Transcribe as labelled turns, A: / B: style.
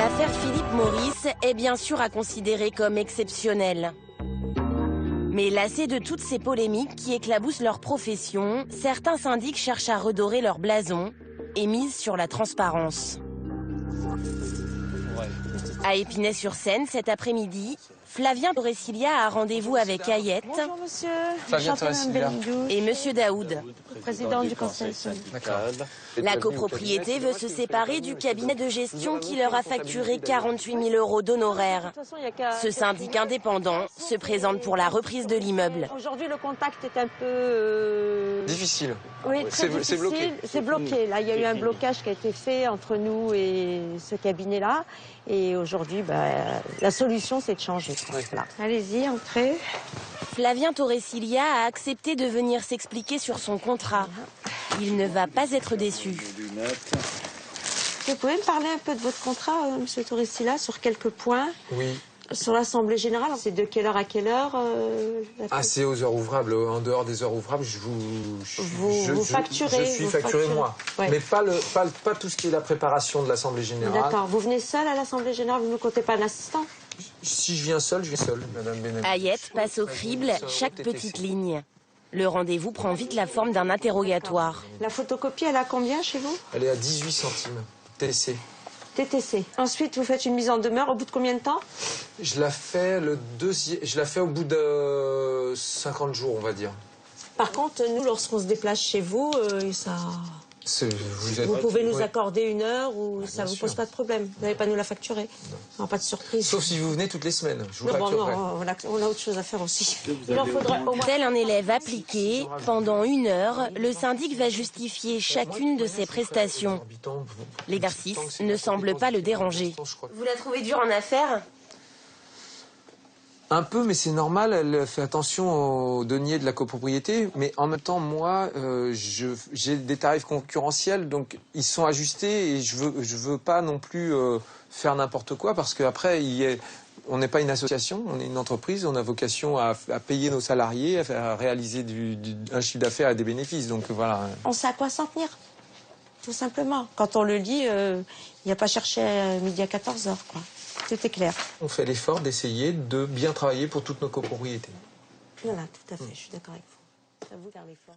A: L'affaire Philippe Maurice est bien sûr à considérer comme exceptionnelle. Mais lassés de toutes ces polémiques qui éclaboussent leur profession, certains syndics cherchent à redorer leur blason et misent sur la transparence. À Épinay-sur-Seine, cet après-midi, Flavien Torrecilla a rendez-vous avec Ayette.
B: Bonjour monsieur,
C: Flavien Torrecilla
A: Et monsieur Daoud,
B: président du conseil.
A: La copropriété veut se séparer du cabinet de gestion qui leur a facturé 48 000 € d'honoraires. Ce syndic indépendant se présente pour la reprise de l'immeuble.
B: Aujourd'hui, le contact est un peu...
C: Difficile.
B: Oui,
C: C'est
B: difficile.
C: bloqué.
B: C'est bloqué. Là, il y a eu un blocage qui a été fait entre nous et ce cabinet-là. Et aujourd'hui, la solution, c'est de changer. Voilà. Allez-y, entrez.
A: Flavien Torrecilla a accepté de venir s'expliquer sur son contrat. Il ne va pas être déçu.
B: Vous pouvez me parler un peu de votre contrat, monsieur Torrecilla, sur quelques points?
C: Oui.
B: Sur l'Assemblée Générale, c'est de quelle heure à quelle heure
C: C'est aux heures ouvrables. En dehors des heures ouvrables,
B: vous facturez.
C: Je suis facturé moi.
B: Ouais.
C: Mais pas tout ce qui est la préparation de l'Assemblée Générale.
B: D'accord. Vous venez seul à l'Assemblée Générale, vous ne comptez pas d'assistant?
C: Si je viens seul, madame Benamou.
A: Ayette passe au crible chaque petite ligne. Le rendez-vous prend vite la forme d'un interrogatoire.
B: La photocopie, elle a combien chez vous?
C: Elle est à 18 centimes. TC.
B: TTC. Ensuite, vous faites une mise en demeure au bout de combien de temps?
C: Je la fais au bout de 50 jours, on va dire.
B: Par contre, nous, lorsqu'on se déplace chez vous, vous pouvez nous accorder une heure ou ça ne vous pose pas de problème. Vous n'allez pas nous la facturer. Non, pas de surprise.
C: Sauf si vous venez toutes les semaines. Je vous
B: non,
C: facturerai.
B: on a autre chose à faire aussi. Il en faudrait au moins...
A: Tel un élève appliqué, pendant 1 heure, le syndic va justifier chacune de ses prestations. L'exercice ne semble pas le déranger. Vous la trouvez dure en affaires?
C: Un peu, mais c'est normal, elle fait attention aux deniers de la copropriété. Mais en même temps, moi, j'ai des tarifs concurrentiels, donc ils sont ajustés et je veux pas non plus faire n'importe quoi parce qu'après, on n'est pas une association, on est une entreprise, on a vocation à payer nos salariés, à réaliser un chiffre d'affaires et des bénéfices. Donc voilà.
B: On sait à quoi s'en tenir, tout simplement. Quand on le lit, il n'y a pas cherché à midi à 14h, quoi. C'était clair.
C: On fait l'effort d'essayer de bien travailler pour toutes nos copropriétés.
B: Voilà, tout à fait, je suis d'accord avec vous. C'est à vous de faire l'effort.